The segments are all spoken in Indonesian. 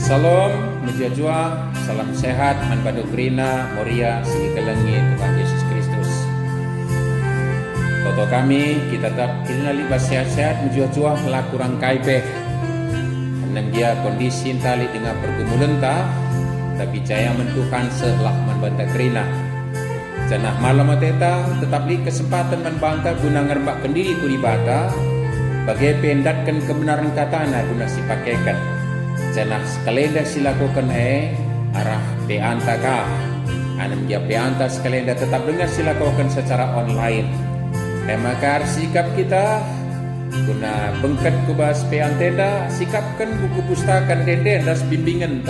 Salam, mujajua, salam sehat, manbado grina, moria, sigi kelengi, Tuhan Yesus Kristus. Toto kami, kita tetap kirina libas sehat-sehat, mujajua, laku rangkai beh. Enam dia kondisi tali dengan pergumulan tapi jaya mentukan setelah manbanta grina. Janah malam mateta, tetap li kesempatan manbanta guna ngerbak kendiri kuribata, bagai pendatkan kebenaran katana guna sipakaikan. Janah sekalenda silakukan arah peanta ka. Anam dia peanta sekalenda tetap dengar silakukan secara online. Makar sikap kita guna bengket kubas peantenda, sikapkan buku pustakan denden ras bimbingan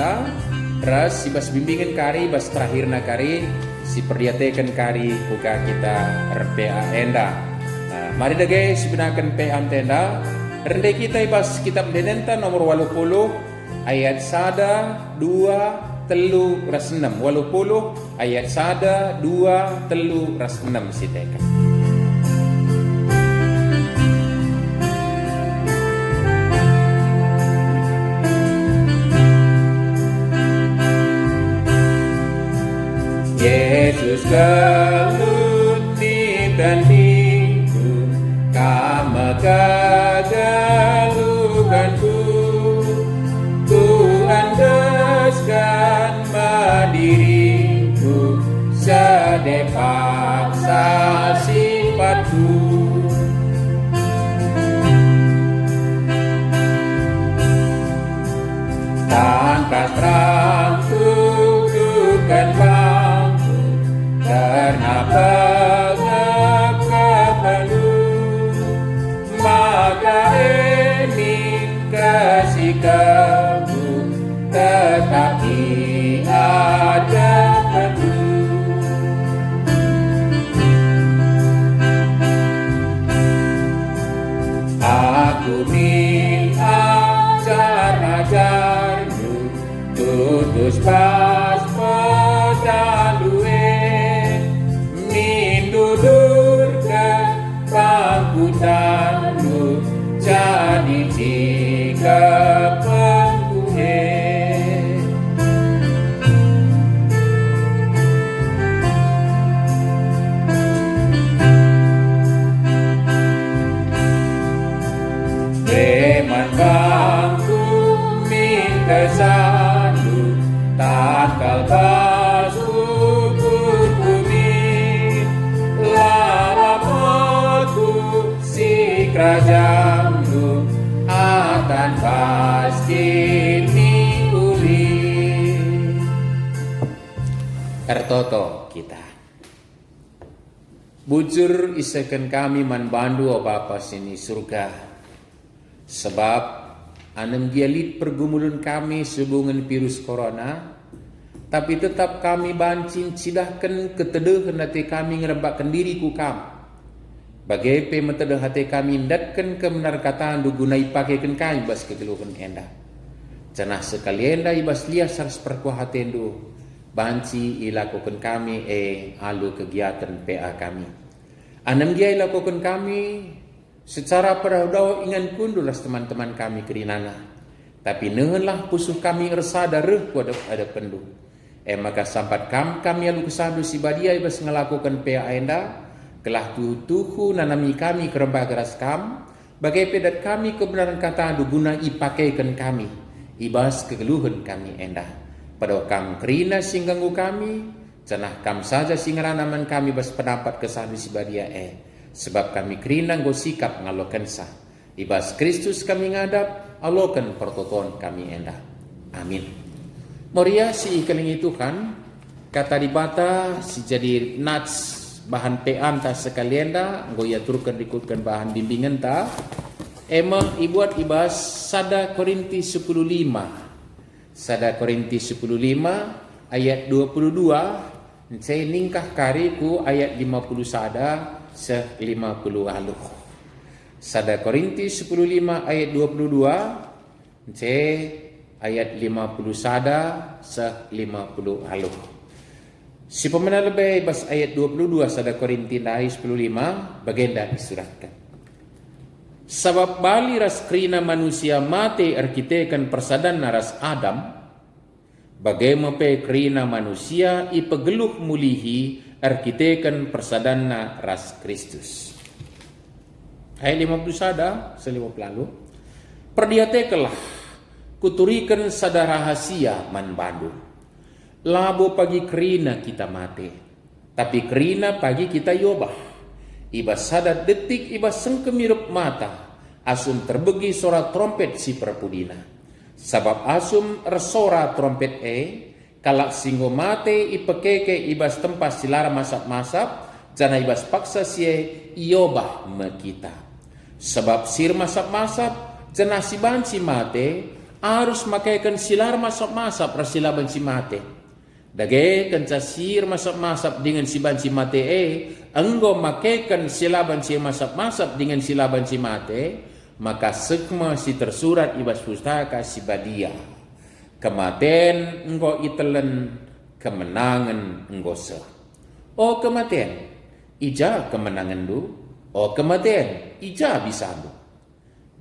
ras si bas bimbingan kari bas terakhirna kari si perdiatekan kari buka kita RPA enda. Mari dah guys sebenarkan peantenda. Rendai kita ibas kitab denenta nomor 80 ayat 1, 2, 3, ras 6. 80 ayat 1, 2, 3, ras 6 sitekan. Yesus gelut di tandingku, kama kagalukanku, ku andeskan madiriku, sedepaksa sifatku. Tanpa terang tuduhkan bangku, karena pengekapanmu, maka ini kasih kamu tetap ada penuh. Aku ni ajar-ajarmu, tutus pas pedalue, mindudur ke pangkutanmu, jadi jika pengkuhe. Teman bangku minta sandu, takal pas ukur bumi, lalap aku si kerajaanmu akan pasti dipulih. Ertoto kita bujur isakan kami manbandu o Bapa sini surga. Sebab anam gialit pergumulan kami sehubungan virus corona, tapi tetap kami bancing cidahkan keteduhan hati kami ngerebakkan diriku kam. Bagai pemetedah hati kami ndatkan kebenar kataan dugunai pakaikan kami bas kegeluhan enda. Janah sekali enda ibas lias harus perkuah hati endu. Banci ilakukan kami alu kegiatan PA kami. Anam gia ilakukan kami secara peraudaw ingan kundulas teman-teman kami kerinana. Tapi nehenlah pusuh kami ersada reh ku ada pendu. Maka sampat kami alu kesadu si badia ibas ngelakukan PA enda. Kelah tuhu nanami kami kerembah geras kam. Bagai pedat kami kebenaran kata guna ipakaikan kami. Ibas kegeluhan kami enda. Pada kam kerina singganggu kami. Janah kam saja singaranaman kami bas pendapat kesadu si badia sebab kami kerina go sikap ngalokan sah. Ibas Kristus kami ngadap, alokan pertoton kami enda. Amin. Moria si ikaling itu kan, kata dibata si jadi nats bahan peanta sekalian go ya turkan dikutkan bahan bimbingan emang ibuat ibas Sada Korinti 10:5. Sada Korinti 10:5 ayat 22 saya ningkah kariku ayat 50 sada 50 aluh. Sada Korinti 10:5 ayat 22 ayat 50 sada 50 aluh. Si pemenang lebih bas ayat 22 Sada Korinti 10:5 bagenda disuratkan. Sabab bali ras krina manusia mate arkitekan persadan naras Adam Bagaimana kerina manusia ipegeluh mulihi arkiteken persadanna ras Kristus. Ayat 50 sada selima lalu. Perdiatekelah kuturikan sada rahasia man bandu. Labo pagi kerina kita mati, tapi kerina pagi kita yobah. Iba sada detik iba sengkemirup mata, asum terbegi suara trompet si perpudina. Sabab asum resora trompet kalak singgo mate ipekeke ibas tempas silara masap-masap jana ibas paksa sie iobah me kita. Sebab sir masap-masap jana si banci mate harus makaikan silar masap-masap rasila banci mate. Dage kenca sir masap-masap dengan si banci mate enggo makaikan sila banci masap-masap dengan sila banci mate, maka sekma si tersurat ibas pustaka si badia. Kematian engkau itelen, kemenangan engkau se. Oh kematian, ija kemenangan du. Oh kematian, ija bisa du.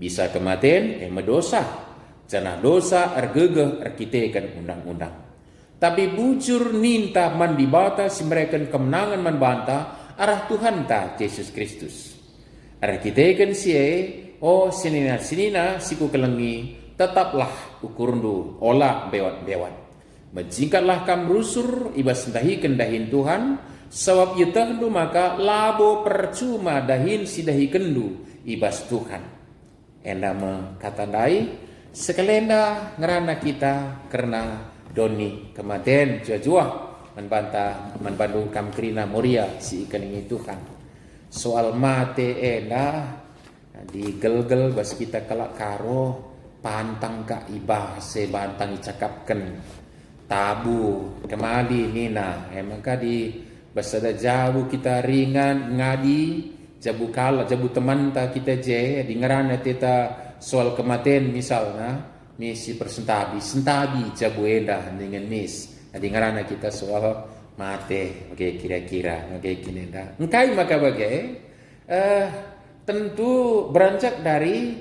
Bisa kematian, medosa. Janah dosa ergegeh erkitekan undang-undang. Tapi bujur ninta man dibata si mereka kemenangan man banta arah Tuhan ta Yesus Kristus. Erkitekan sie, oh sinina siku kelengi, tetaplah ukurundu olah bewat-bewat. Menjingkatlah kam rusur ibas dahikan dahin Tuhan, sebab yutahdu maka labo percuma dahin si dahi kendu ibas Tuhan. Enda katandai sekelenda ngerana kita karena doni kematian jua-jua menbantu kam kerina moria si ikan ini Tuhan. Soal mate enda di gel-gel bas kita kelak karo pantang ka ibah se bantang icakapkan tabu kemali nina maka di basada jabu kita ringan ngadi jabu kala jabu teman ta kita je di ngerana teta soal kematian misalnya misi persentabi sentabi jabu endah dengan mis di ngerana kita soal mate oke kira-kira oke kinenda engkai maka bagai tentu beranjak dari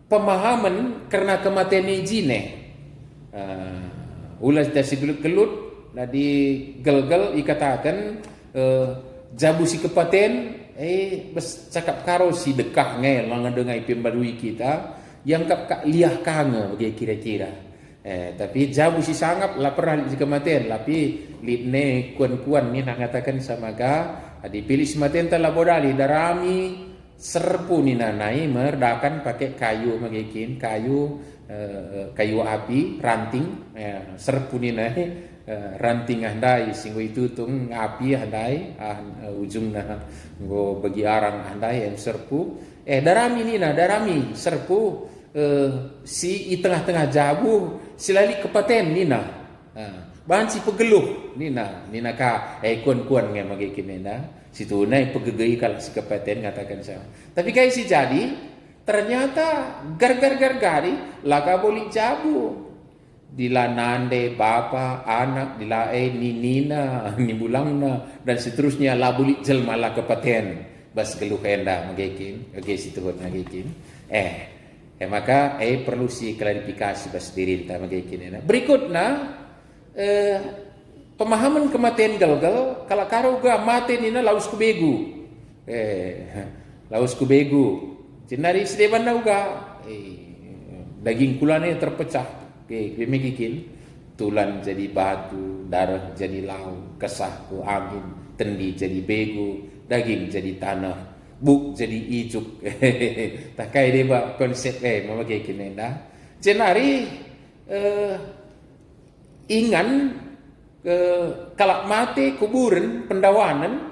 pemahaman karena kematian izine. Ulas dasi gelut-gelut di gel-gel ikatakan jabu si kepaten bes cakap karo si dekah nge langadengai pembalui kita yang kap liah kange bagi kira-kira. Tapi jabu si sangap lah pernah si kematian tapi litne kuan-kuan ni nak katakan sama ga dipilih si kematian telah bodali darami serpu ni nanai merdakan pakai kayu magikin kayu api ranting serpu ni nai ranting handai singgo itu tung api handai ujung nah go bagi arang handai yang serpu darami ni darami serpu si i tengah-tengah jabu silali kepaten ni bahan si pegeluh nina ka kuan-kuan ngai magikin nina situ nai pegegei kalau si kepaten ngatakan saya. Tapi kayak si jadi ternyata gar-gari laka boleh jabu dila nande bapa anak dila ni nina ni bulangna dan seterusnya la boleh jelma la kepaten bas geluh enda magikin oke situ magikin maka perlu si klarifikasi bas dirinta magikin berikutnya pemahaman kematian gal-gal kalau karo ga mati nina laus kubegu laus kubegu cinari sedeban uga daging kulane terpecah demikian tulan jadi batu darah jadi lau kesah ku angin tendi jadi begu daging jadi tanah buk jadi ijuk tak kaya deba konsep mama kayak gini dah cinari ingan kalak mati kuburan pendawanan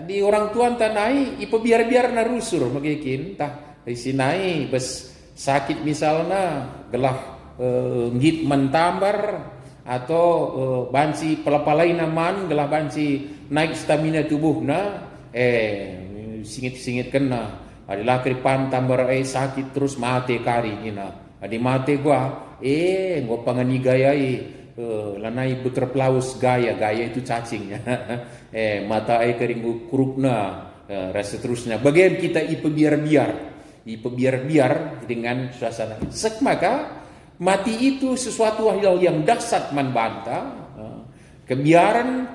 di orang tua tanai ipo biar narusur magikin tah di sinai bes sakit misalnya gelah ngit mentambar atau banci pelapalai naman gelah banci naik stamina tubuhna singit kena adalah kripan tambar sakit terus mati kari ina adi mati gua gua pangani gayai lanai bekerplaus gaya itu cacingnya mata kering kurupna rasa terusnya bagaimana kita ipe biar dengan suasana maka Mati itu sesuatu hal yang dahsyat membantah. Kebiaran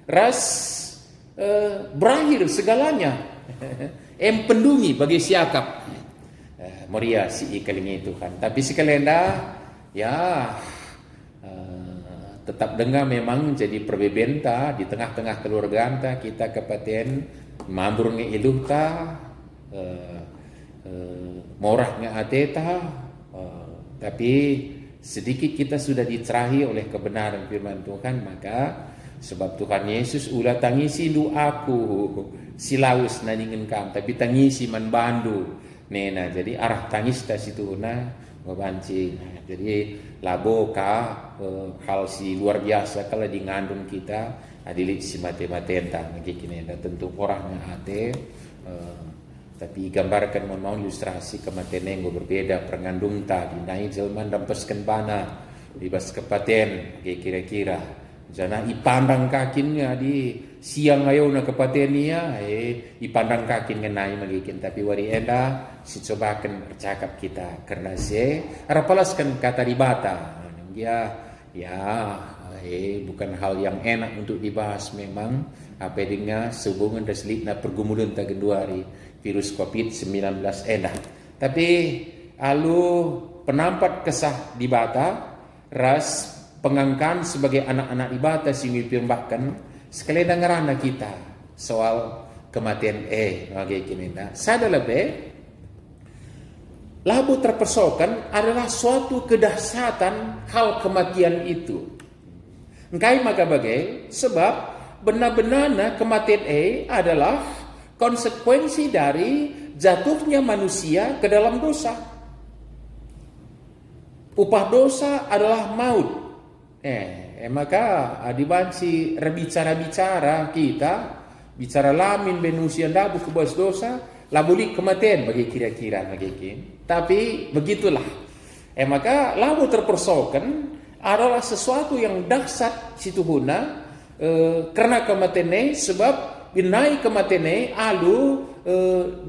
ras berakhir segalanya. Empendungi bagi siakap. Moria si ikaling itu kan. Tapi sekalian ya tetap dengar memang jadi perbebenta di tengah-tengah keluarga anta kita kepaten mambur nge iluh ta morah nge ateta tapi sedikit kita sudah dicerahi oleh kebenaran firman Tuhan, maka sebab Tuhan Yesus ulah tangisi doaku silaus naningen kam tapi tangisi man bandu nena jadi arah tangis ta situ na babanci. Jadi labo ka hal si luar biasa kalau di ngandung kita adilit si mate-matenta kini tentu orangnya ate tapi gambarkan mau ilustrasi kematian yang berbeda perngandung tadi naik jelman dampeskan bana bebas kepaten kira-kira jana ipandang kakinya di siang ayo na kepatenia ipandang kakin ngenai magikin tapi wari enda si cobakan bercakap kita karena se arapalaskan kata ribata dia bukan hal yang enak untuk dibahas memang apa dengan sehubungan dengan pergumulan tagenduari virus COVID-19 enak. Tapi alu penampat kesah di bata ras pengangkan sebagai anak-anak di bata sing dipirmbahkan sekali dengarana kita soal kematian bagi kita. Sada lebih labu terpersokan adalah suatu kedahsyatan hal kematian itu. Engkai maka bagai sebab benar-benarnya kematian adalah konsekuensi dari jatuhnya manusia ke dalam dosa. Upah dosa adalah maut. Maka dibanci berbicara kita bicara lamin benusia dabu kebas dosa labuli kematian bagi kira-kira bagi. Tapi begitulah. Maka labu terpersokan adalah sesuatu yang dahsyat situhuna karena kematian sebab binai kematian alu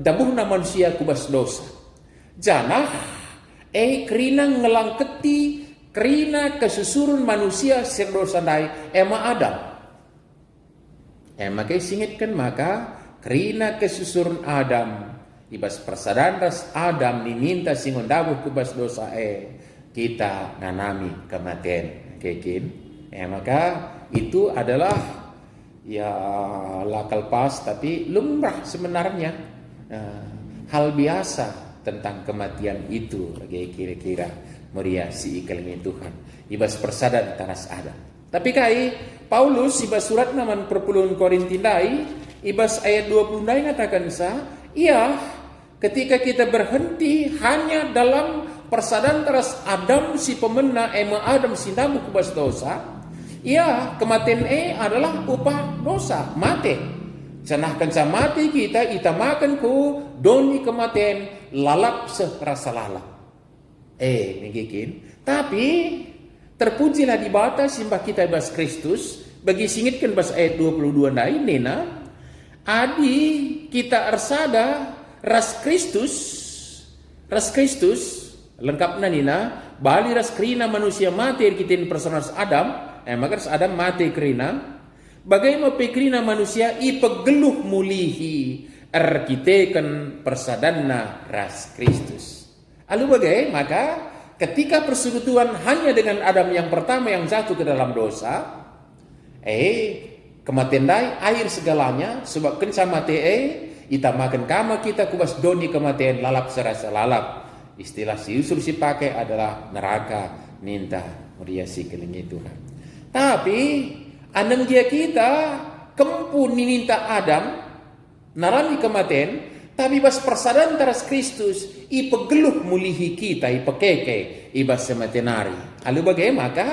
dabuhna manusia kubas dosa. Janah kerina ngelangketi kerina kesusurun manusia serdosa dai ema Adam. Maka singitkan maka kerina kesusurun Adam ibas persadaran ras Adam diminta singon dabuh kubas dosa kita nanami kematian kekin. Maka itu adalah ya lakal pas tapi lumrah sebenarnya hal biasa tentang kematian itu bagi kira-kira Maria si ikaling Tuhan ibas persada tanas ada. Tapi kai Paulus ibas surat naman perpuluhan Korintindai ibas ayat 20 ngatakan ketika kita berhenti hanya dalam persadaan teras Adam si pemena Adam si namu kubas dosa. Kematian adalah upah dosa, mati. Cenahkan sa mati kita itamakan ku doni kematian lalap serasa lalap. Megikin. Tapi terpujilah di bata simbah kita bas Kristus bagi singitkan bas ayat 22 nai nena adi kita arsada ras Kristus lengkapnya nina bali ras krina manusia mati kita in personas Adam. Maka Adam mati kerina bagaimana pekrina manusia ipegeluh mulihi arkiteken persadanna ras Kristus. Lalu bagaimana maka ketika persekutuan hanya dengan Adam yang pertama yang jatuh ke dalam dosa kematian dai air segalanya sebab kenca mati itamakan kama kita kubas doni kematian lalap serasa lalap. Istilah si usul si pakai adalah neraka ninta meriasi kelingi Tuhan. Tapi anam dia kita kempun nininta Adam narami kematian tapi bas persadaran teras Kristus ipegeluh mulihi kita ipekeke ibas semetenari. Lalu bagaimana maka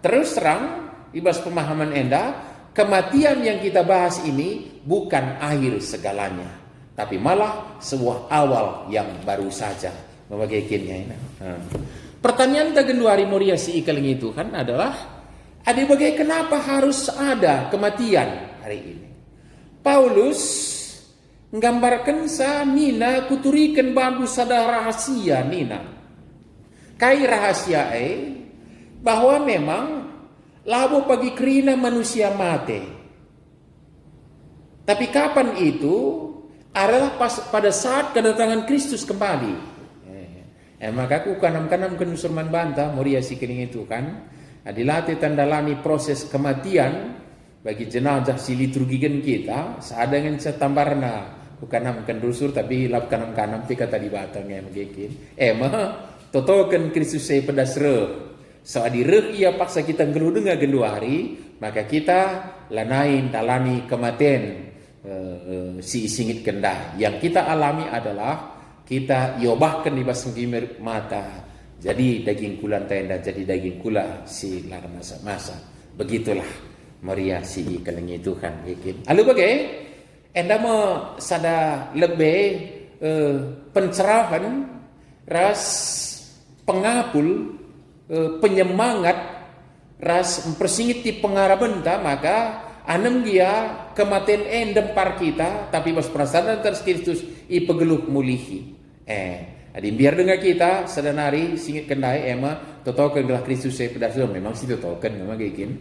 terus terang ibas pemahaman enda kematian yang kita bahas ini bukan akhir segalanya tapi malah sebuah awal yang baru saja. Membagaikannya. Pertanyaan tagenduari Moria si ikaling itu kan adalah kenapa harus ada kematian hari ini? Paulus menggambarkan sa nina kuturikan bandu sada rahasia nina. Kai rahasia bahwa memang labo pagi kerina manusia mati. Tapi kapan itu? Adalah pada saat kedatangan Kristus kembali. Maka aku kanam-kanam ke nusurman bantah Moria si kening itu kan. Adilate tandalani proses kematian bagi jenazah si liturgikan kita. Seadangan setambarna bukan kan dusur tapi lap kanam-kanam tika tadi batang yang megekin. Totokan Kristus saya pedas reh. Saat direh ia paksa kita ngeludeng agen 2 hari, maka kita lanain talani kematian si singit kendah. Yang kita alami adalah kita yobahkan di baseng gimir mata. Jadi daging kulan tenda jadi daging kula si lar masa-masa. Begitulah Maria si kaleng itu kan bikin. Lalu bagai enda mau sada lebih pencerahan ras pengapul penyemangat ras mempersingit di pengaraban maka anem dia kematian endempar kita tapi pas perasaan terus Kristus ipegeluh mulihi adi biar dengan kita sedanari singit kendai totokan gelah Kristus saya pedas memang sih totokan memang kayak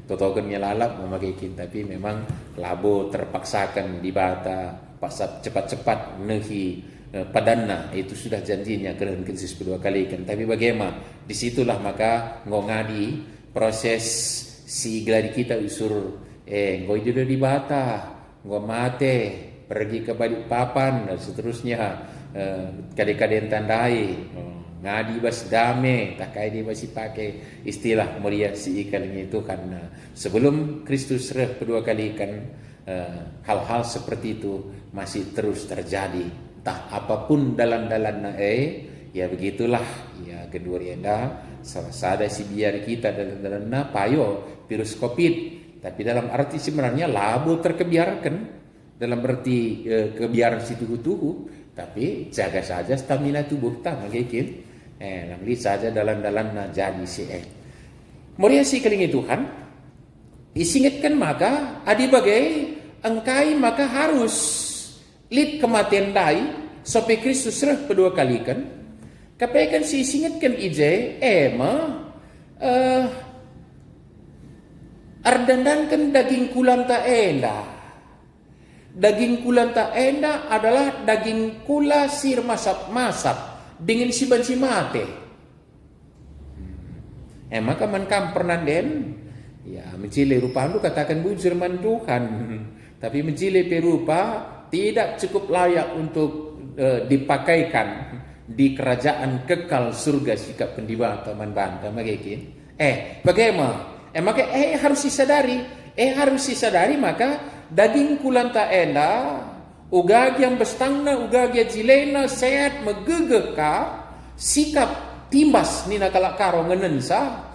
totokan nyelalap memang kayak tapi memang labo terpaksakan di bata paksa cepat-cepat nehi padana itu sudah janjinya keren Kristus kedua kali kan. Tapi bagaimana disitulah maka ngongadi proses si gladi kita usur ngoi juga di bata ngomate pergi ke Balikpapan dan seterusnya kadang-kadang tandai ngadi bas dame tak kaya dia masih pakai istilah Maria si ikan itu karena sebelum Kristus reh kedua kali kan hal-hal seperti itu masih terus terjadi. Entah apapun dalam-dalam ya begitulah ya kedua rienda sada si biar kita dalam payo virus COVID. Tapi dalam arti sebenarnya labo terkebiarkan dalam arti kebiaran si tubuh tapi jaga saja stamina tubuh tak magikin namli saja dalam jadi si Moria si kelingi Tuhan disingatkan maka adi bagai engkai maka harus lid kematian dai sampai Kristus reh kedua kali kan kapaikan si singatkan ije ardandankan daging kulan tak enda. Daging kulan tak enda adalah daging kula sir masap-masap dengan si bansi mate. Maka man kampernan den ya mencile rupa lu katakan bujur man Tuhan. Tapi mencile perupa tidak cukup layak untuk dipakaikan di kerajaan kekal surga sikap pendiwa teman banta magekin. Bagaimana? Maka harus disadari maka daging kulan tak enda ugag yang bestangna ugag yang jilena sehat megegeka sikap timbas nina kalak karo ngenensa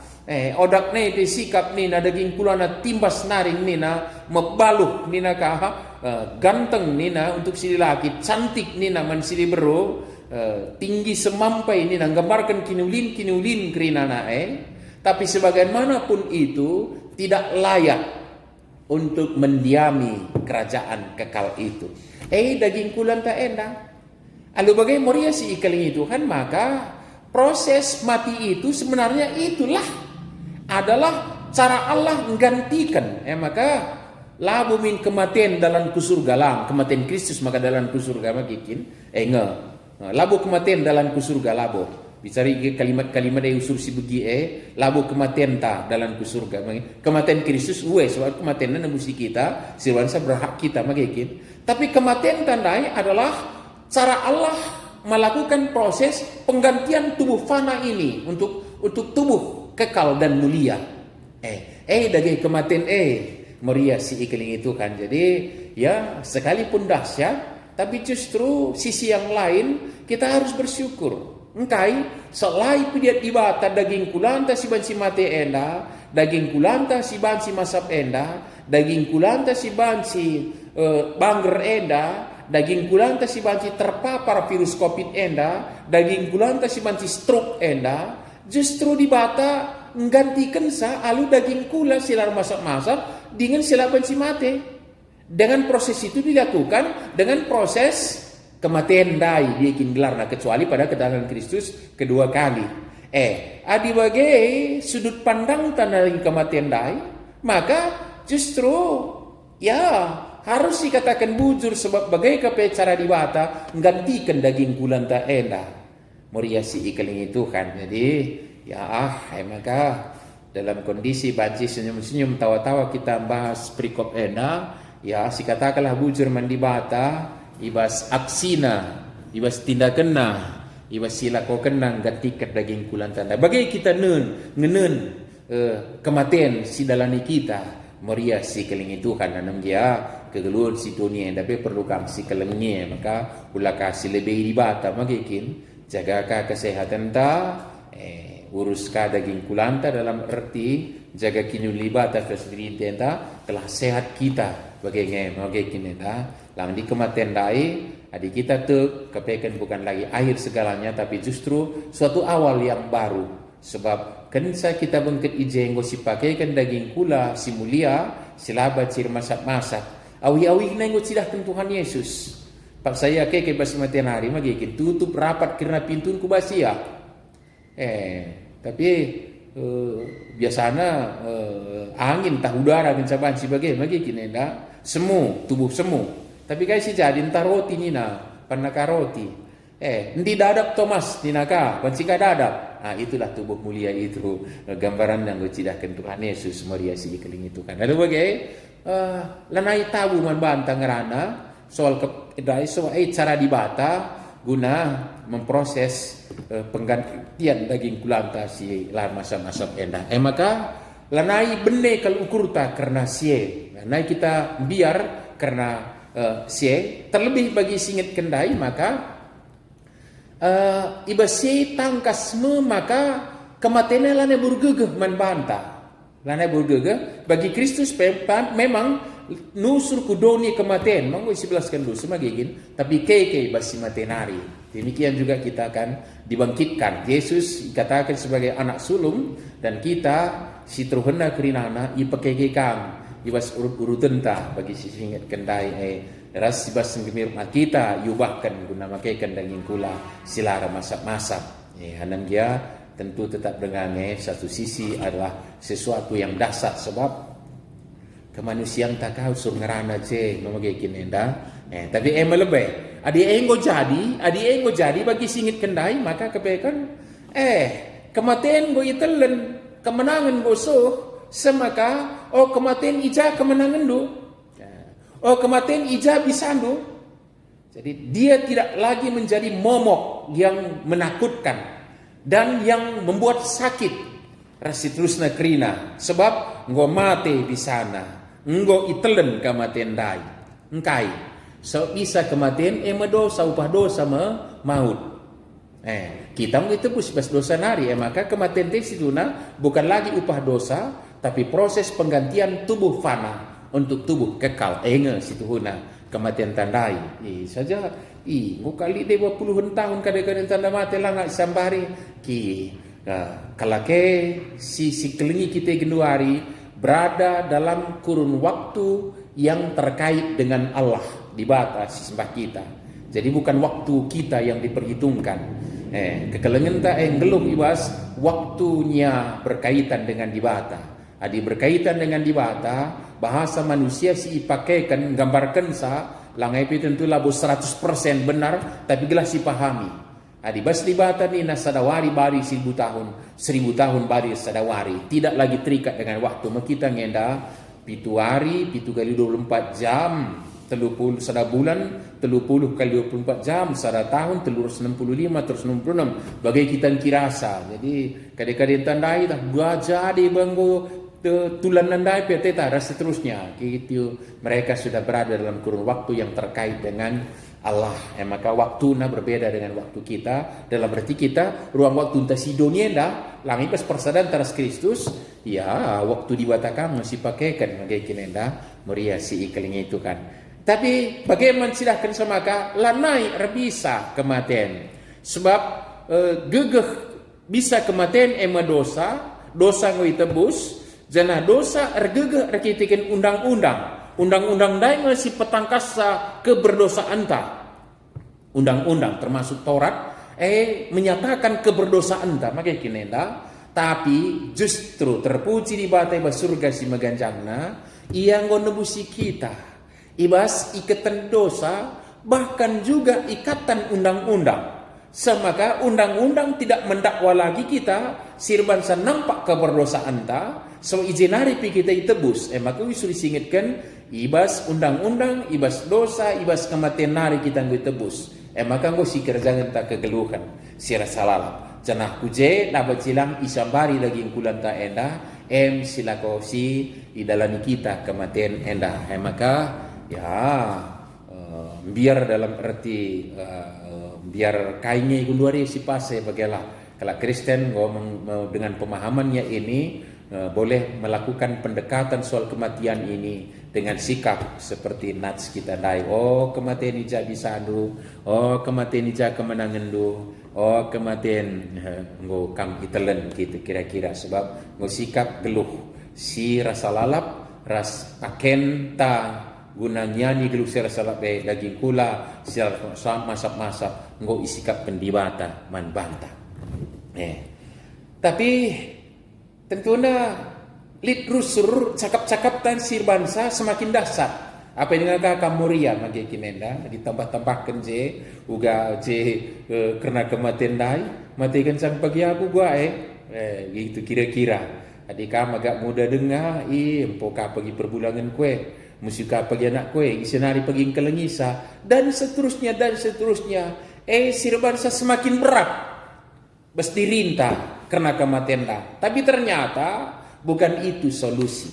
odak ne di sikap nina daging kulana timbas naring nina mebaluh nina kaha ganteng nina untuk si laki cantik nina man si bro tinggi semampai nina gambarkan kinulin kerinana tapi sebagaimanapun itu tidak layak untuk mendiami kerajaan kekal itu. Daging kulan tak enak. Lalu bagaimana Moria si ikaling itu kan maka proses mati itu sebenarnya itulah adalah cara Allah menggantikan. Maka labu min kematian dalam kusurga lam kematian Kristus maka dalam kusurga makikin labu kematian dalam kusurga labu. Bicara kalimat-kalimat yang usur si begi labu kematian ta dalam kusurga kematian Kristus sebab kematian nebusi kita sirwansa berhak kita magekin tapi kematian tandai adalah cara Allah melakukan proses penggantian tubuh fana ini untuk tubuh kekal dan mulia daging kematian Maria si ikeling itu kan jadi ya sekalipun dahsyat tapi justru sisi yang lain kita harus bersyukur. Engkai selai pidiat ibata daging kulanta si bansi mate enda, daging kulanta si bansi masap enda, daging kulanta si bansi bangger enda, daging kulanta si bansi terpapar virus COVID enda, daging kulanta si bansi stroke enda, justru dibata menggantikan alu daging kula silar masak-masak dengan sila bansi mate. Dengan proses itu dilakukan dengan proses kematian dai dia kin gelarna kecuali pada kedatangan Kristus kedua kali. Adi bagai sudut pandang tentang kematian dai, maka justru ya harus dikatakan bujur sebab bagai kepecara di bata gantikan daging kulan tak enak. Moriasi ikaling itu kan. Jadi ya maka dalam kondisi banci senyum-senyum tawa-tawa kita bahas perikop ena, ya si katakanlah bujur mandi bata ibas aksina, ibas tindakenna, ibas sila ko kenang gantikan daging kulan tanda. Bagai kita ngenen kematian si dalani kita, moria si keling itu kan nanam dia kegeluan si dunia tapi perlu kang si kelengnya, maka ulah kasih lebih di bata magikin jaga kesehatan ta, urus daging kulanta dalam arti jaga kinyulibata fasilitas ta telah sehat kita bagaimana ta lang di kematian dai adik kita tuh kepekan bukan lagi akhir segalanya tapi justru suatu awal yang baru. Sebab kensa kita bangkit ijenggo si pakaikan daging kula si mulia silabat sir masak-masak awi-awi nenggo sidah Tuhan Yesus. Pak saya ke bas matian hari magikin tutup rapat karena pintun ku basia. Tapi biasanya angin tah udara kencaban sebagai magikin enda semu tubuh semu. Tapi guys si jadi entar roti nina panaka roti. Ndi dadap Thomas ninaka pancika dadap. Itulah tubuh mulia itu gambaran yang gocidahkan Tuhan Yesus Maria si keling itu kan. Ada bagai lanai tabu man bantang ngerana soal kedai soal cara dibata guna memproses penggantian daging kulanta si lar masa-masa endah. Maka lanai bende kalau ukur ta karena sie. Lanai kita biar karena sie terlebih bagi singit kendai maka ibasi tangkasmu maka kematian lana burgegeh man banta. Lana burgegeh bagi Kristus memang nusur kudoni kematian manggo 11 kan dosa magigin tapi keke basi matenari. Demikian juga kita akan dibangkitkan. Yesus dikatakan sebagai anak sulung dan kita si truhena kerinana ipakeke kang ibas urut-urutan ta bagi si singet kendai ras ibas gemir kita yubahkan guna makaikan daging kula silara masak-masak. Hanan dia tentu tetap dengan satu sisi adalah sesuatu yang dasar sebab kemanusiaan tak kau sur ngerana je memagikin enda. Tapi melebih. Adi enggo jadi bagi singit kendai maka kepekan kematian go itelen kemenangan go so semaka kematian ija kemenangan do. Kematian ija bisa do. Jadi dia tidak lagi menjadi momok yang menakutkan dan yang membuat sakit. Rasi terusna kerina sebab ngo mate di sana. Ngo itelen kematian dai. Engkai. So bisa kematian dosa upah dosa maut. Kita mau tebus bas dosa nari maka kematian teh situna bukan lagi upah dosa tapi proses penggantian tubuh fana untuk tubuh kekal. Situhuna kematian tandai. Saja ngo kali dewa puluhan tahun kadang-kadang tanda mati lah nggak sambari kalake si kelingi kita genuari berada dalam kurun waktu yang terkait dengan Allah di batas sembah kita. Jadi bukan waktu kita yang diperhitungkan. Kekelengan tak ngeluh ibas waktunya berkaitan dengan dibata. Adi berkaitan dengan dibata bahasa manusia si ipakaikan gambarkan sa langai tentu labu 100% benar tapi gelas dipahami. Adi bas dibata ni nasadawari bari 1000 tahun bari sadawari tidak lagi terikat dengan waktu. Kita ngenda pitu hari, pitu kali 24 jam, 30 sada bulan, 30 kali 24 jam, sada tahun, 365, 366. Bagai kita kirasa. Jadi kadang-kadang tandai dah gajah di banggo tulan nandai peteta dan seterusnya. Gitu mereka sudah berada dalam kurun waktu yang terkait dengan Allah. Maka waktunya berbeda dengan waktu kita. Dalam berarti kita ruang waktu entah si dunia dah langit pas persadaran teras Kristus. Ya waktu dibatakan masih pakaikan bagai kinenda Maria si ikeling itu kan. Tapi bagaimana silahkan semaka lanai rebisa kematian. Sebab gegeh bisa kematian dosa ngoi tebus. Jana dosa ergegeh rakitikan undang-undang. Undang-undang dai masih petangkasa keberdosaan ta. undang-undang termasuk Taurat menyatakan keberdosaan ta maka kinenda, tapi justru terpuji di batai bas surga si maganjangna ia nebusi kita ibas ikatan dosa bahkan juga ikatan undang-undang. Semaka undang-undang tidak mendakwa lagi kita sirban nampak keberdosaan ta so izinari pi kita itebus maka wisu disingitkan ibas undang-undang ibas dosa ibas kematian nari kita nggo itebus maka nggo sikir jangan tak kegeluhan sira salalap janah kuje dapat silang isambari daging kulan ta enda silako si idalani kita kematian enda maka ya biar dalam arti biar kainnya ikut luar si pase bagaimana kalau Kristen dengan pemahamannya ini boleh melakukan pendekatan soal kematian ini dengan sikap seperti nats kita dai kematian ija bisa du kematian ija kemenangan du kematian nggo kam itelen gitu kira-kira sebab nggo sikap geluh si rasa lalap ras paken ta guna nyanyi geluh si rasa lalap daging kula si masap-masap nggo isikap pendibata man banta tapi tentunya lit rusur cakap-cakap tan sir bangsa semakin dahsyat apa yang dengan kamuria magi kinenda ditambah-tambahkan uga karena kematian dai matikan sang pagi aku gua gitu kira-kira adika agak muda dengar empoka pergi perbulangan kue musika pergi anak kue isenari pergi kelengisa dan seterusnya sir bangsa semakin berat berdirintah karena kematian dah. Tapi ternyata bukan itu solusi.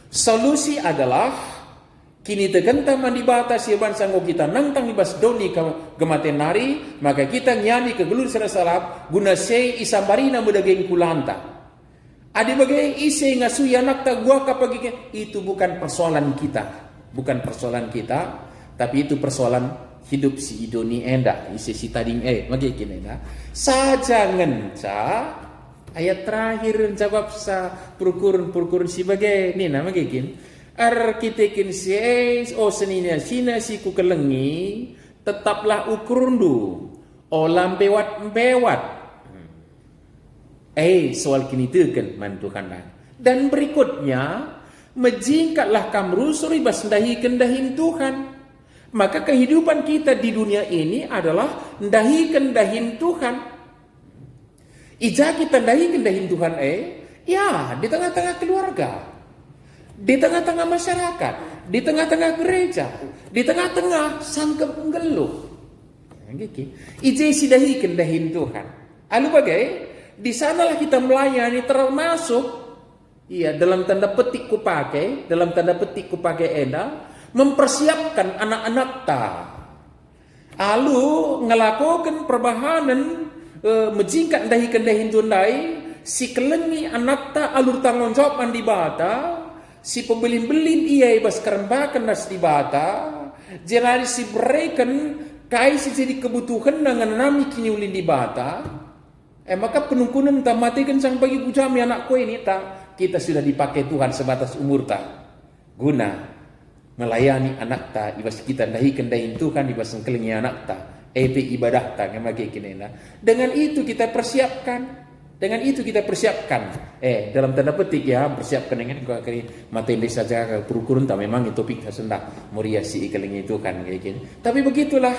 Solusi adalah kini tegenta mandi batasi bangsa ngo kita nangtang ibas doni kematian nari maka kita nyani ke gelur serasalap guna sei isambarina mudageng kulanta. Adi bagai ise ngasuy anak ta gua kapagi itu bukan persoalan kita, tapi itu persoalan hidup si idoni enda isi si tading magi kinena sajangan ayat terakhir jawab sa purkurun si bagai ni nama gikin arkitekin si senina sina si ku kelengi tetaplah ukurundu olam bewat soal kini teken mantukan dan berikutnya menjingkatlah kamrusuri basdahi kendahin Tuhan. Maka kehidupan kita di dunia ini adalah kendahin Tuhan. Ija kita kendahin Tuhan ya di tengah-tengah keluarga, di tengah-tengah masyarakat, di tengah-tengah gereja, di tengah-tengah sangkep ngeluh. Ija sidahi kendahin Tuhan. Lalu bagai di sanalah kita melayani termasuk dalam tanda petik kupakai enda mempersiapkan anak-anak ta. Lalu ngelakukan perbahanan menjingkat kendahin tunai si kelengi anak ta alur tanggung jawab andi bata si pembelin-belin ibas kerembakan nas di bata jenari si berikan kai si jadi kebutuhan dengan nami kini ulin di bata maka penungkunan ta matikan sang pagi kujami anakku ini ta kita sudah dipakai Tuhan sebatas umur ta guna melayani anak ta ibas kita kendahin Tuhan ibas engkelingi anak ta ibadah ta ngamagi kinena dengan itu kita persiapkan dalam tanda petik persiapkan dengan materi saja perukuran ta memang itu topik sendak muriasi ikelingi Tuhan kayak gini tapi begitulah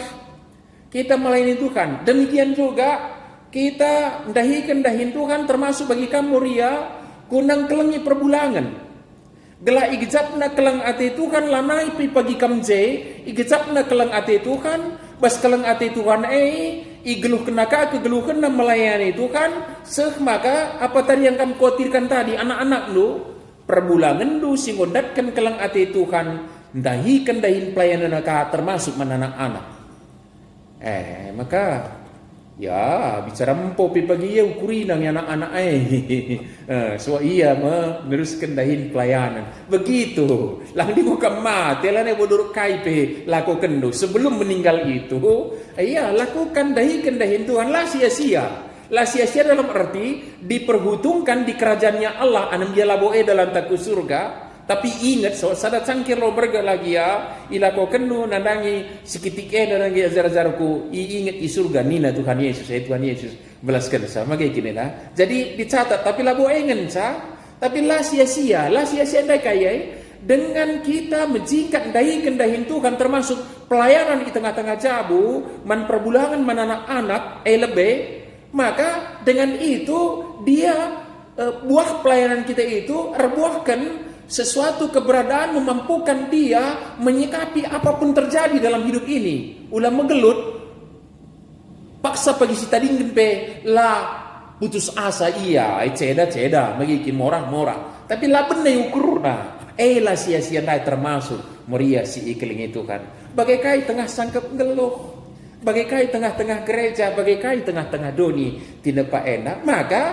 kita melayani Tuhan demikian juga kita kendahin Tuhan termasuk bagi kamu kunang kelengi perbulangan gela igejapna kelang ate Tuhan lanai pi pagi kamje igejapna kelang ate Tuhan bas kelang ate Tuhan igeluh kenaka kegeluhan na melayani Tuhan maka apa tadi yang kamu khawatirkan tadi anak-anak lu perbulangan lu singgondatkan kelang ate Tuhan kendahin pelayanan ka termasuk anak-anak maka bicara mempopi pagi ukuri nang anak-anak so meneruskan dahin pelayanan begitu lang di muka mati lah ne bodur kaipe lakukan do sebelum meninggal itu lakukan dahin Tuhan lah sia-sia dalam arti diperhutungkan di kerajaannya Allah anam dia laboe dalam taku surga Tapi ingat, so sada cangkir lo berga lagi ya, ila ko kenu nandangi seketika nandangi azar-azarku, ingat di surga nina Tuhan Yesus, Tuhan Yesus belaskan sama kayak gini lah. Jadi dicatat, tapi lah boengen tapi lah sia-sia ndai kaya dengan kita menjingkat kendahin Tuhan, termasuk pelayanan di tengah-tengah jabu, man perbulangan man anak-anak, lebih, maka dengan itu dia buah pelayanan kita itu rebuahkan sesuatu keberadaan memampukan dia menyikapi apapun terjadi dalam hidup ini. Ulah megelut paksa pagi si tadi ngempe lah putus asa iya ceda magikin morah tapi lah benar ukurna lah sia-sia nai termasuk moria si ikeling itu kan bagaikai tengah sangkep ngeluh bagaikai tengah-tengah gereja bagaikai tengah-tengah doni tidak pak enak maka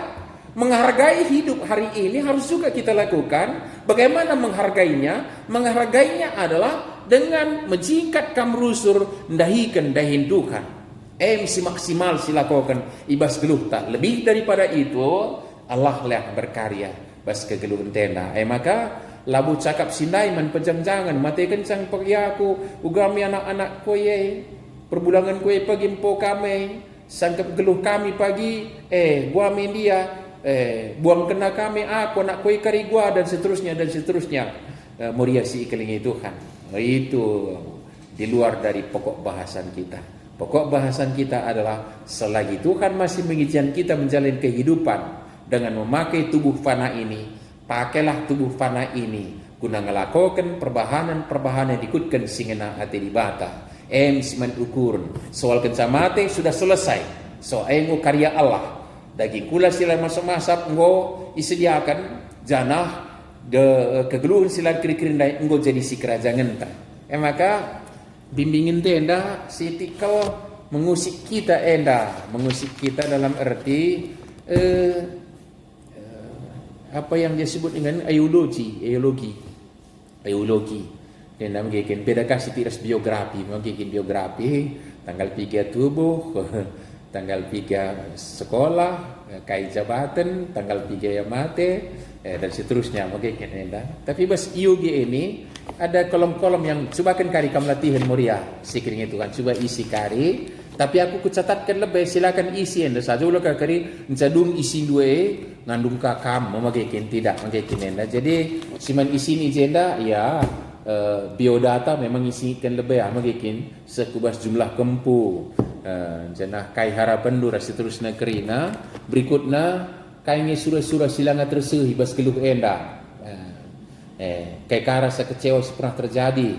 menghargai hidup hari ini harus juga kita lakukan. Bagaimana menghargainya? Menghargainya adalah dengan menjingkat kamrusur ndahikan dahin Tuhan. Si maksimal silakukan ibas geluh tak. Lebih daripada itu Allah lah berkarya bas kegeluhan tenda. Maka labu cakap sindai man pejang-jangan mati kencang pagi aku ugami anak-anak koye perbulangan koye pagi empo kami sangkap geluh kami pagi guami dia buang kena kami aku anak koi kari gua dan seterusnya moria si ikeling Tuhan. Itu di luar dari pokok bahasan kita. Pokok bahasan kita adalah selagi Tuhan masih mengizinkan kita menjalani kehidupan dengan memakai tubuh fana ini, pakailah tubuh fana ini guna ngelakukan perbahanan yang dikutkan singena hati di bata. Siman ukurun soal kencamate sudah selesai. So engo karya Allah. Daging kula sila masuk-masap ngo isediakan janah kegeluhan sila kiri-kiri ngo jadi si kerajaan ta. Maka bimbingin tenda sitikal mengusik kita mengusik kita dalam arti apa yang dia sebut dengan ideologi dan mungkin beda kasih tiras biografi tanggal 3 tubuh tanggal 3 sekolah, kai jabatan, tanggal 3 yang mati, dan seterusnya. Tapi bas IUG ini ada kolom-kolom yang coba kan kari kamu latihan moria, sikiring itu kan coba isi kari. Tapi aku kucatatkan lebih silakan isi anda saja ulah kari mencadung isi dua ngandung kakam memakai tidak memakai anda. Jadi siman isi ini jenda ya. Biodata memang isikan lebih memakai sekubas jumlah kempu. Janah kai harapan dura seterusnya kerina berikutnya kai surah-surah silanga tersuhi bas keluh enda kai karasa kecewa pernah terjadi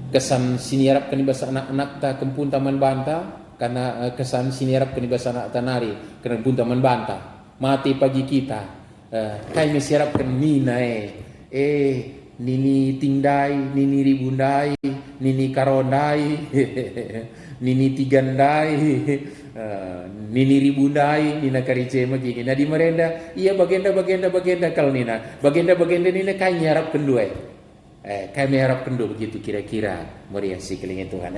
kesan siniarap kan bahasa anak-anak ta kempun taman banta karena kesan siniarap kan bahasa anak tanari kena pun taman banta mati pagi kita kai mesiarap kan mina nini tingdai nini ribundai nini karondai nini tigandai nini ribundai nina karice magiging na di merenda iya bagenda kal nina bagenda nina kay nyarap kendua kay miharap kendo begitu kira-kira meriah si kelingin Tuhan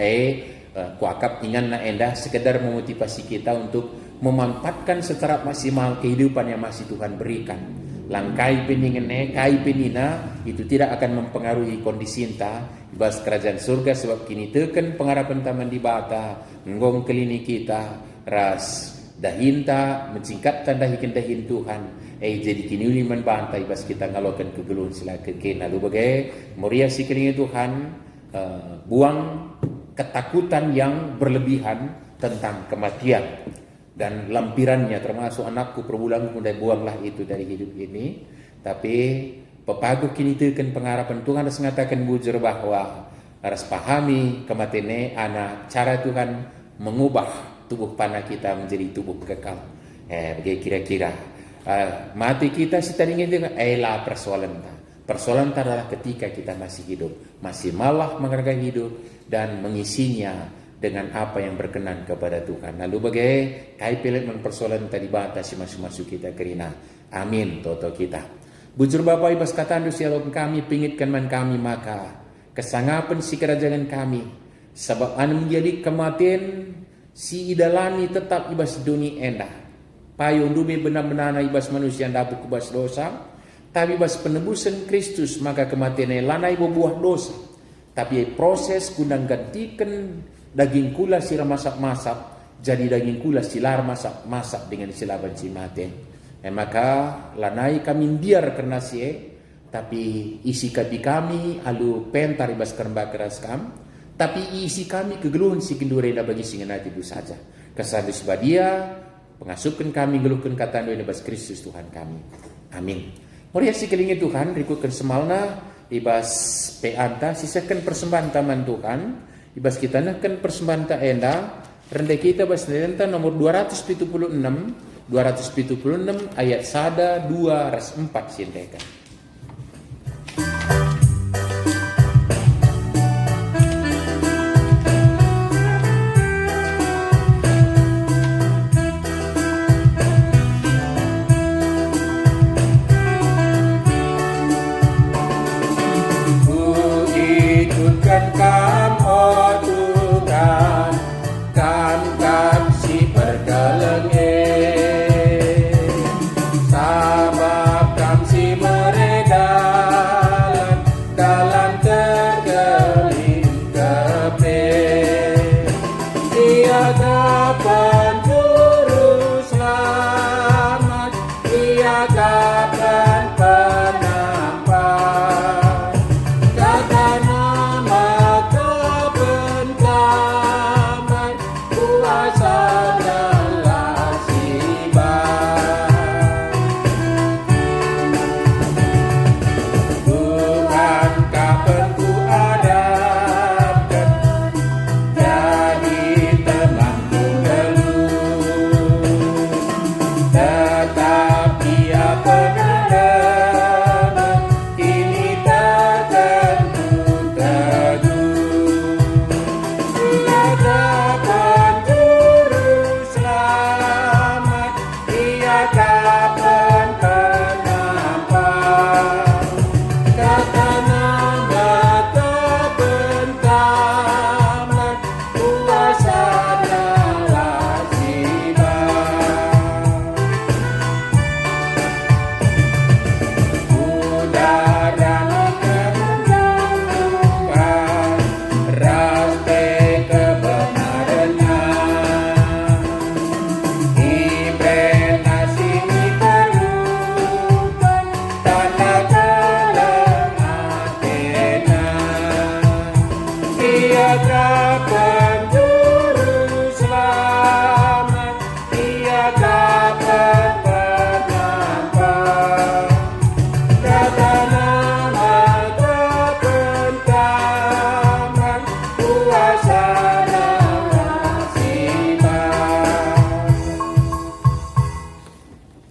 kuakap ingan na enda sekedar memotivasi kita untuk memanfaatkan secara maksimal kehidupan yang masih Tuhan berikan. Langkai peningene, kai penina itu tidak akan mempengaruhi kondisi inta ibas kerajaan surga sebab kini teken pengharapan taman di bata nggong kelini kita ras dahinta mencingkatkan dahin Tuhan jadi kini uliman banta ibas kita ngalokan kegeluhan sila kekena lalu bagai moria si kelingi Tuhan buang ketakutan yang berlebihan tentang kematian dan lampirannya termasuk anakku perbulan kemudian buanglah itu dari hidup ini. Tapi pepagu kini tekan pengharapan Tuhan harus mengatakan bujur bahwa harus pahami kematian anak cara Tuhan mengubah tubuh panah kita menjadi tubuh kekal. Bagi kira-kira mati kita sitadingin dengan persoalan adalah ketika kita masih hidup, masih malah menghargai hidup dan mengisinya dengan apa yang berkenan kepada Tuhan. Lalu bagai kai pelet persoalan tadi batasi masuk kita kerina. Amin toto kita. Bujur Bapa ibas katan sialog kami pingitkan man kami maka kesangapan si kerajaan kami sebab anu menjadi kematian si idalani tetap ibas dunia endah. Payung dumi benar-benar ibas manusia dapat kubas dosa Tapi bas penebusan Kristus maka kematian lanai berbuah dosa. Tapi proses guna gantikan daging kula sira masak-masak jadi daging kula silar masak-masak dengan silaban si mati. Maka lanai kami biar karena sie tapi isi kati kami alu pentar ibas kerba keras kam. Tapi isi kami kegeluhan si kendure bagi singenati itu saja. Kesadis badia pengasupkan kami geluhkan kata ini bas Kristus Tuhan kami. Amin. Moriah si kelingi Tuhan, rikukan semalna, ibas peanta, sisakan persembahan taman Tuhan, ibas kita nakan persembahan ta enda, rendah kita bas nilenta nomor 276 ayat 1, 2, ras 4 sintekan.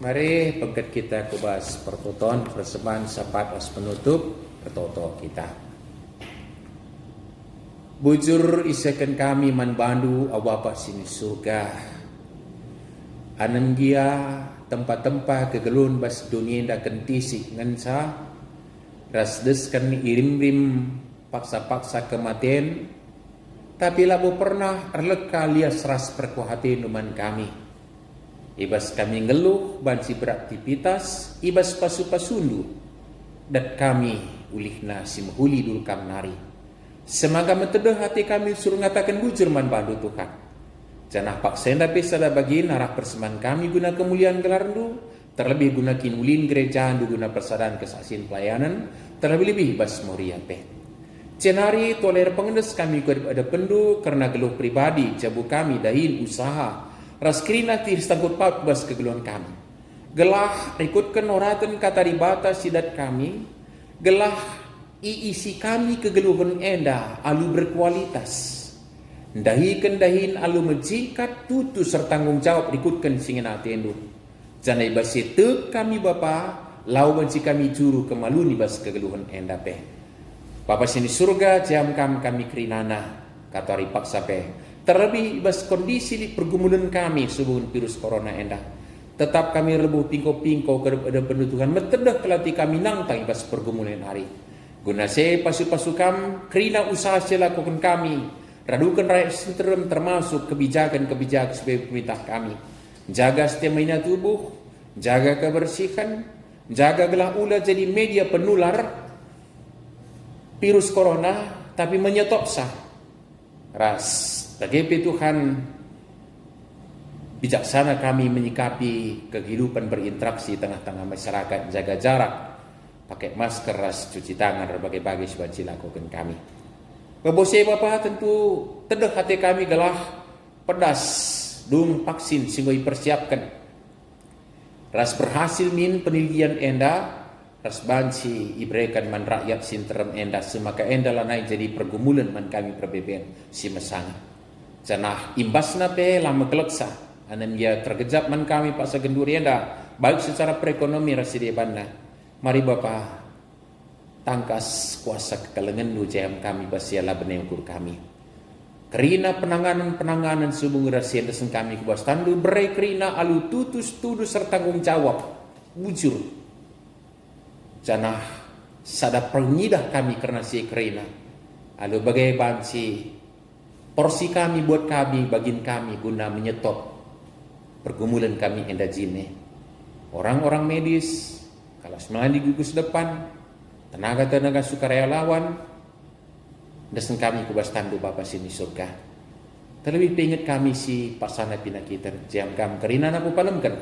Mari pengket kita kubas pertoton persembahan sapat as penutup pertoto kita. Bujur isakan kami man bandu awapa sini surga. Anem gia tempat-tempat kegelun bas dunia da kentisi ngensa. Rasdeskan irim-rim paksa-paksa kematian. Tapi labu pernah erleka lias ras perkuhati numan kami. Ibas kami ngeluh bansi beraktivitas, ibas pasu-pasundu, dan kami ulihna si mahuli dul kam nari. Semaga metedeh hati kami suruh ngatakan bujur man bandu Tuhan. Janah paksenda pesada bagi narah persembahan kami guna kemuliaan gelarndu, terlebih guna kinulin gereja andu guna persadaan kesaksian pelayanan, terlebih-lebih bas moria pe. Cenari toler pengendes kami ada pendu karena geluh pribadi, jabu kami dahin usaha, raskrina tir stangkut paut bas kegeluhan kami. Gelah ikutkan oratan kata ribata sidat kami. Gelah iisi kami kegeluhan enda alu berkualitas. Dahin alu menjingkat tutu sertanggung jawab ikutkan singin atendu. Janai basi tek kami bapa lau banci kami juru kemaluni bas kegeluhan enda pe. Bapa sini surga jam kami kerinana kata ripaksa pe. Terlebih bas kondisi di pergumulan kami sebelum virus corona enda. Tetap kami rebuh pingko-pingko kepada pendudukan metedah kelati kami nangtang bas pergumulan hari. Guna se pasu-pasukam kerina usaha selakukan kami. Radukan rakyat senteram termasuk kebijakan-kebijakan sebagai pemerintah kami. Jaga stamina tubuh, jaga kebersihan, Jagalah ulah jadi media penular virus corona, tapi menyetop sah. Ras, TGP Tuhan bijaksana kami menyikapi kehidupan berinteraksi tengah-tengah masyarakat, jaga jarak, pakai masker, ras, cuci tangan, berbagai-bagai sebagainya lakukan kami. Bebose Bapak tentu tedah hati kami gelah pedas dung vaksin sehingga dipersiapkan. Ras berhasil min penelitian enda, ras banci ibrekan man rakyat sinteram enda semaka enda lanai jadi pergumulan man kami perbeben si mesang. Janah imbasna pe lama keleksa, anan dia tergejap man kami paksa genduri enda, baik secara perekonomi ras di banda. Mari Bapa tangkas kuasa kekalengan du jam kami basiala beneukur kami. Kerina penanganan subung rahasia desen kami kubas tandu berai kerina alu tutus tudus serta tanggung jawab bujur. Janah sada pengidah kami karena si kerina. Alu bagai banci porsi kami buat kami bagin kami guna menyetop pergumulan kami enda jine. Orang-orang medis kalau semelani gugus depan, tenaga-tenaga sukarelawan desen kami kubas tandu Bapa sini surga. Terlebih penget kami si pasana pina kita jam kami kerina naku palemkan.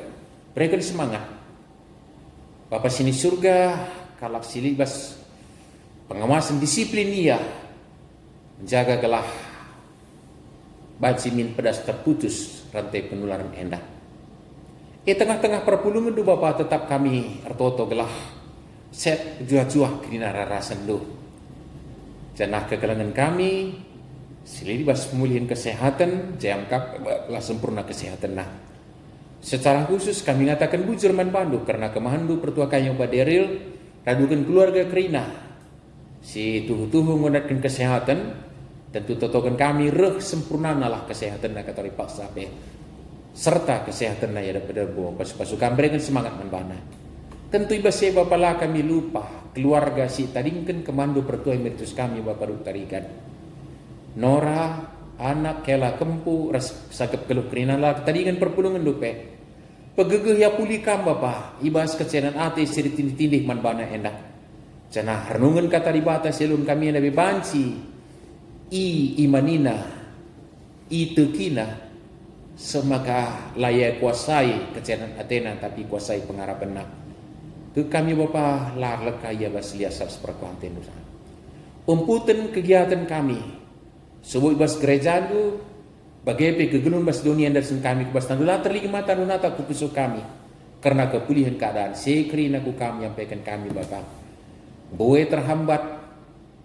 Mereka semangat. Bapa sini surga kalak silibas pengawasan disiplin ia menjaga gelah baci min pedas terputus rantai penularan enda. Tengah-tengah perpulungan du Bapa tetap kami ertoto gelah set juah-juah kerina rarasan du. Janah kekalangan kami silibas pemulihan kesehatan jangkap lah sempurna kesehatan nah. Secara khusus kami ngatakan bujur man bandu karena kemahandu pertua kayu baderil radukan keluarga kerina si tuhu-tuhu ngonatkan kesehatan tentu totokan kami reh sempurna lah kesehatan nak katori paksa pe serta kesehatan na ya daripada bo pasukan berikan semangat man bana. Tentu iba saya Bapa lah kami lupa keluarga si tadingkan kemando pertua emeritus kami Bapa Rutarikan. Nora anak kela kempu ras sakep keluh kerina lah tadingan perpulungan dupe. Pegegeh ya pulikam Bapa ibas kecenan ate siri tindih-tindih man bana endah. Janah renungan kata di batas selun kami yang lebih banci imanina tekina semaka layak kuasai kecenan atena tapi kuasai pengharapan nak. Ke kami Bapa lar lekaya bas liasar seperkuanten dosa. Umputan kegiatan kami. Sebuah bas gereja itu bagaimana kegenun bas dunia dan kami bas tandulah terligi mata nunata kupusuk kami. Karena kepulihan keadaan sekerina ku kami nyampaikan kami Bapa. Boe terhambat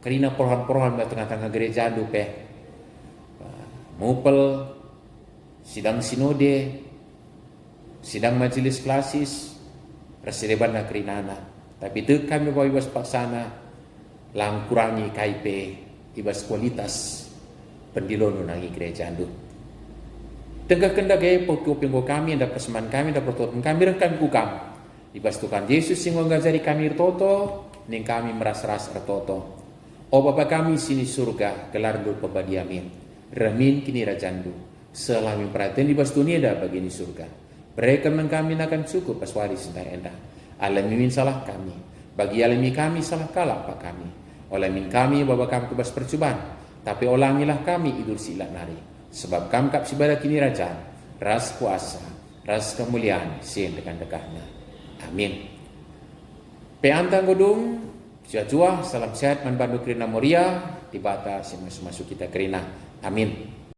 kerina porohan-porohan di tengah-tengah gereja itu pe. Mupel sidang sinode, sidang majelis klasis rasireban na kerinana. Tapi itu kami bawa ibas paksana lang kurangi KIP ibas kualitas pendilono nangi gereja andu. Tengah kendak gaya pokok kami anda persembahan kami anda pertolongan kami rekan kukam. Ibas Tuhan Yesus sing ngajari kami ertoto ning kami meras-ras ertoto. O Bapa kami sini surga gelar dul pebadiamin. Ramin kini rajandu. Selami perhatian ibas dunia dah bagi ni surga. Mereka kami akan cukup paswari sentai enda. Alamin salah kami. Bagi alami kami salah kalah apa kami. Alamin kami bahwa kami kebas percobaan. Tapi ulangilah kami idul silat nari. Sebab kami kap sibadah kini raja. Ras kuasa. Ras kemuliaan. Sin dekan dekahnya. Amin. Peantang godung. Jua-jua. Salam sehat man bandu kerina moria. Tibata masuk kita kerina. Amin.